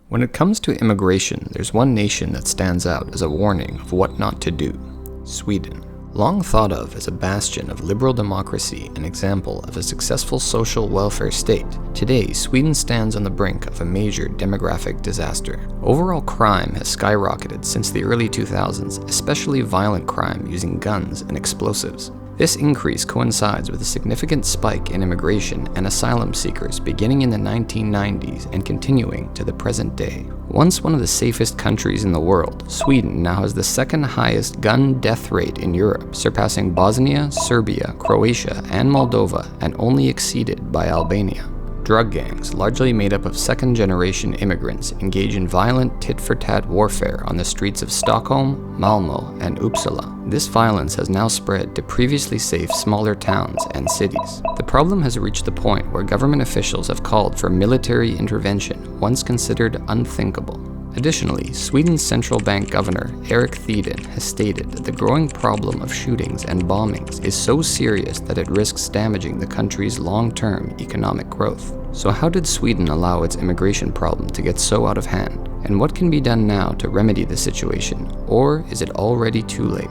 When it comes to immigration, there's one nation that stands out as a warning of what not to do: Sweden. Long thought of as a bastion of liberal democracy and example of a successful social welfare state, today Sweden stands on the brink of a major demographic disaster. Overall crime has skyrocketed since the early 2000s, especially violent crime using guns and explosives. This increase coincides with a significant spike in immigration and asylum seekers beginning in the 1990s and continuing to the present day. Once one of the safest countries in the world, Sweden now has the second highest gun death rate in Europe, surpassing Bosnia, Serbia, Croatia, and Moldova, and only exceeded by Albania. Drug gangs, largely made up of second-generation immigrants, engage in violent tit-for-tat warfare on the streets of Stockholm, Malmö, and Uppsala. This violence has now spread to previously safe smaller towns and cities. The problem has reached the point where government officials have called for military intervention, once considered unthinkable. Additionally, Sweden's central bank governor, Erik Thedéen, has stated that the growing problem of shootings and bombings is so serious that it risks damaging the country's long-term economic growth. So how did Sweden allow its immigration problem to get so out of hand? And what can be done now to remedy the situation? Or is it already too late?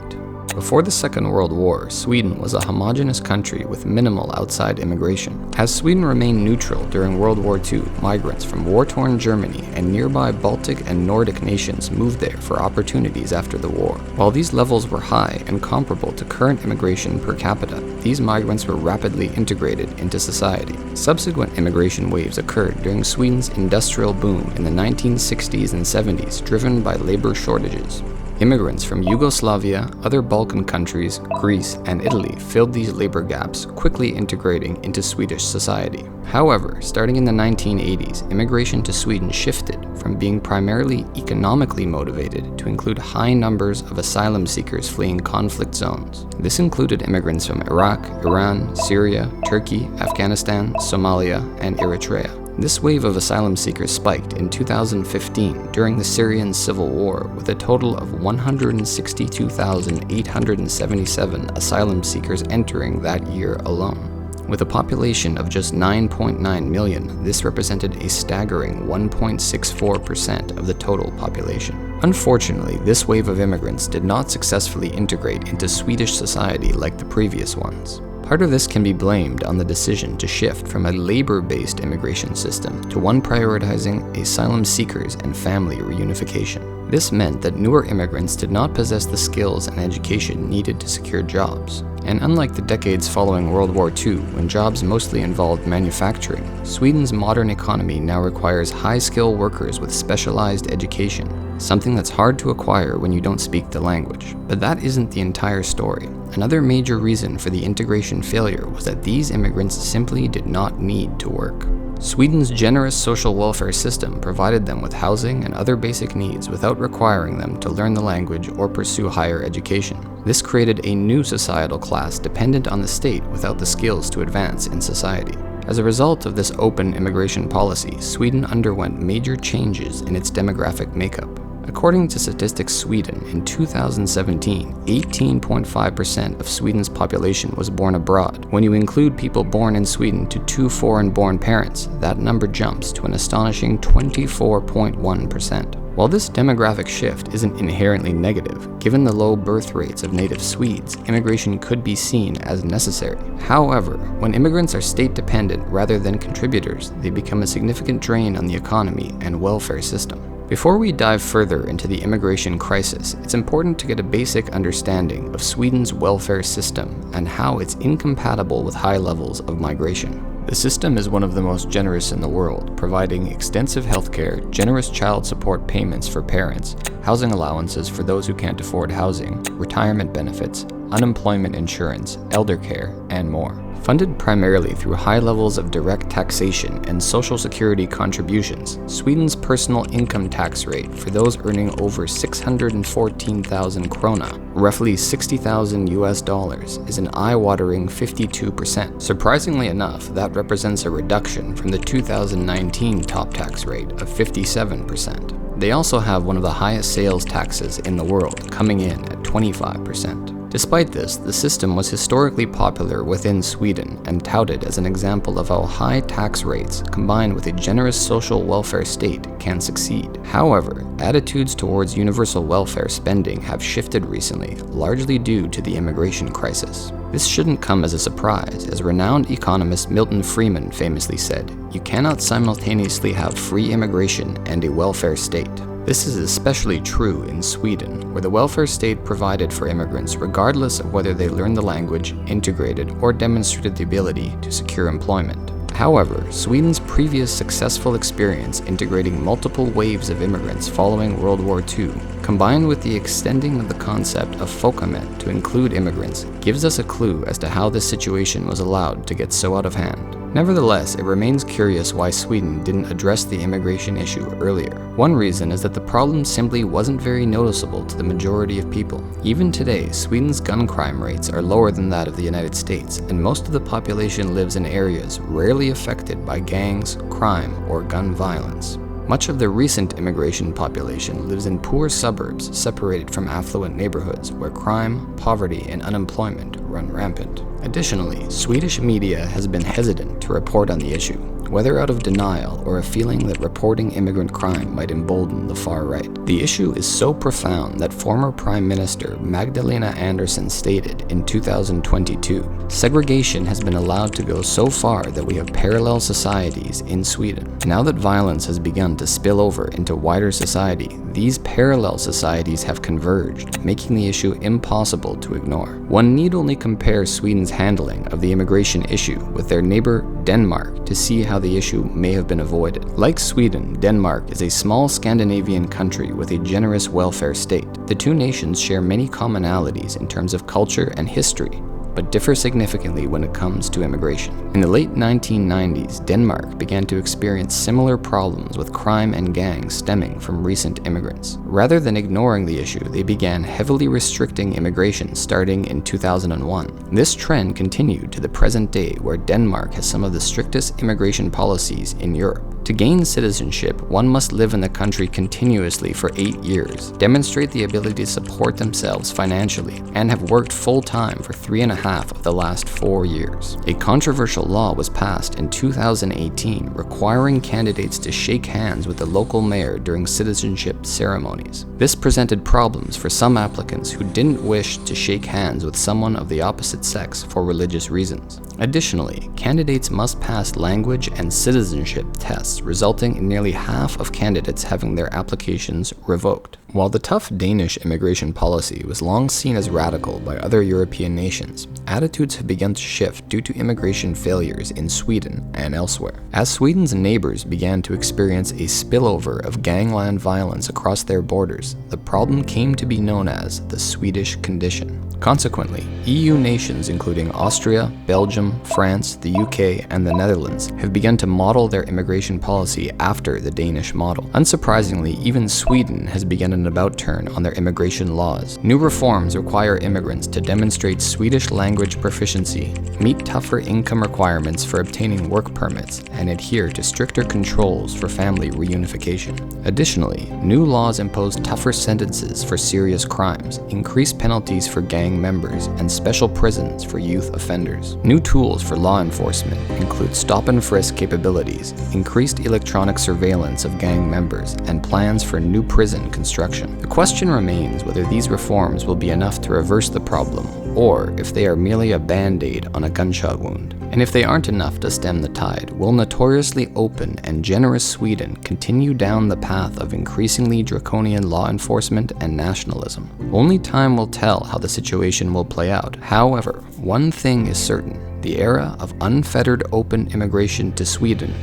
Before the Second World War, Sweden was a homogeneous country with minimal outside immigration. As Sweden remained neutral during World War II, migrants from war-torn Germany and nearby Baltic and Nordic nations moved there for opportunities after the war. While these levels were high and comparable to current immigration per capita, these migrants were rapidly integrated into society. Subsequent immigration waves occurred during Sweden's industrial boom in the 1960s and 70s, driven by labor shortages. Immigrants from Yugoslavia, other Balkan countries, Greece, and Italy filled these labor gaps, quickly integrating into Swedish society. However, starting in the 1980s, immigration to Sweden shifted from being primarily economically motivated to include high numbers of asylum seekers fleeing conflict zones. This included immigrants from Iraq, Iran, Syria, Turkey, Afghanistan, Somalia, and Eritrea. This wave of asylum seekers spiked in 2015 during the Syrian civil war, with a total of 162,877 asylum seekers entering that year alone. With a population of just 9.9 million, this represented a staggering 1.64% of the total population. Unfortunately, this wave of immigrants did not successfully integrate into Swedish society like the previous ones. Part of this can be blamed on the decision to shift from a labor-based immigration system to one prioritizing asylum seekers and family reunification. This meant that newer immigrants did not possess the skills and education needed to secure jobs. And unlike the decades following World War II, when jobs mostly involved manufacturing, Sweden's modern economy now requires high-skill workers with specialized education, something that's hard to acquire when you don't speak the language. But that isn't the entire story. Another major reason for the integration failure was that these immigrants simply did not need to work. Sweden's generous social welfare system provided them with housing and other basic needs without requiring them to learn the language or pursue higher education. This created a new societal class dependent on the state without the skills to advance in society. As a result of this open immigration policy, Sweden underwent major changes in its demographic makeup. According to Statistics Sweden, in 2017, 18.5% of Sweden's population was born abroad. When you include people born in Sweden to two foreign-born parents, that number jumps to an astonishing 24.1%. While this demographic shift isn't inherently negative, given the low birth rates of native Swedes, immigration could be seen as necessary. However, when immigrants are state-dependent rather than contributors, they become a significant drain on the economy and welfare system. Before we dive further into the immigration crisis, it's important to get a basic understanding of Sweden's welfare system and how it's incompatible with high levels of migration. The system is one of the most generous in the world, providing extensive healthcare, generous child support payments for parents, housing allowances for those who can't afford housing, retirement benefits, unemployment insurance, elder care, and more. Funded primarily through high levels of direct taxation and social security contributions, Sweden's personal income tax rate for those earning over 614,000 krona, roughly $60,000, is an eye-watering 52%. Surprisingly enough, that represents a reduction from the 2019 top tax rate of 57%. They also have one of the highest sales taxes in the world, coming in at 25%. Despite this, the system was historically popular within Sweden and touted as an example of how high tax rates combined with a generous social welfare state can succeed. However, attitudes towards universal welfare spending have shifted recently, largely due to the immigration crisis. This shouldn't come as a surprise, as renowned economist Milton Friedman famously said, "You cannot simultaneously have free immigration and a welfare state." This is especially true in Sweden, where the welfare state provided for immigrants regardless of whether they learned the language, integrated, or demonstrated the ability to secure employment. However, Sweden's previous successful experience integrating multiple waves of immigrants following World War II, combined with the extending of the concept of folkemän to include immigrants, gives us a clue as to how this situation was allowed to get so out of hand. Nevertheless, it remains curious why Sweden didn't address the immigration issue earlier. One reason is that the problem simply wasn't very noticeable to the majority of people. Even today, Sweden's gun crime rates are lower than that of the United States, and most of the population lives in areas rarely affected by gangs, crime, or gun violence. Much of the recent immigration population lives in poor suburbs separated from affluent neighborhoods where crime, poverty, and unemployment run rampant. Additionally, Swedish media has been hesitant to report on the issue, whether out of denial or a feeling that reporting immigrant crime might embolden the far right. The issue is so profound that former Prime Minister Magdalena Andersson stated in 2022, "Segregation has been allowed to go so far that we have parallel societies in Sweden. Now that violence has begun to spill over into wider society, these parallel societies have converged, making the issue impossible to ignore." One need only compare Sweden's handling of the immigration issue with their neighbor Denmark to see how the issue may have been avoided. Like Sweden, Denmark is a small Scandinavian country with a generous welfare state. The two nations share many commonalities in terms of culture and history, but differ significantly when it comes to immigration. In the late 1990s, Denmark began to experience similar problems with crime and gangs stemming from recent immigrants. Rather than ignoring the issue, they began heavily restricting immigration starting in 2001. This trend continued to the present day, where Denmark has some of the strictest immigration policies in Europe. To gain citizenship, one must live in the country continuously for 8 years, demonstrate the ability to support themselves financially, and have worked full-time for 3.5 of the last 4 years. A controversial law was passed in 2018 requiring candidates to shake hands with the local mayor during citizenship ceremonies. This presented problems for some applicants who didn't wish to shake hands with someone of the opposite sex for religious reasons. Additionally, candidates must pass language and citizenship tests, resulting in nearly half of candidates having their applications revoked. While the tough Danish immigration policy was long seen as radical by other European nations, attitudes have begun to shift due to immigration failures in Sweden and elsewhere. As Sweden's neighbors began to experience a spillover of gangland violence across their borders, the problem came to be known as the Swedish condition. Consequently, EU nations including Austria, Belgium, France, the UK, and the Netherlands have begun to model their immigration policy after the Danish model. Unsurprisingly, even Sweden has begun an about-turn on their immigration laws. New reforms require immigrants to demonstrate Swedish language proficiency, meet tougher income requirements for obtaining work permits, and adhere to stricter controls for family reunification. Additionally, new laws impose tougher sentences for serious crimes, increased penalties for gang members, and special prisons for youth offenders. New tools for law enforcement include stop-and-frisk capabilities, increased electronic surveillance of gang members, and plans for new prison construction. The question remains whether these reforms will be enough to reverse the problem, or if they are merely a band-aid on a gunshot wound. And if they aren't enough to stem the tide, will notoriously open and generous Sweden continue down the path of increasingly draconian law enforcement and nationalism? Only time will tell how the situation will play out. However, one thing is certain: the era of unfettered open immigration to Sweden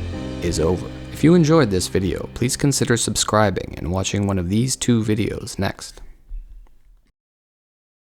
is over. If you enjoyed this video, please consider subscribing and watching one of these 2 videos next.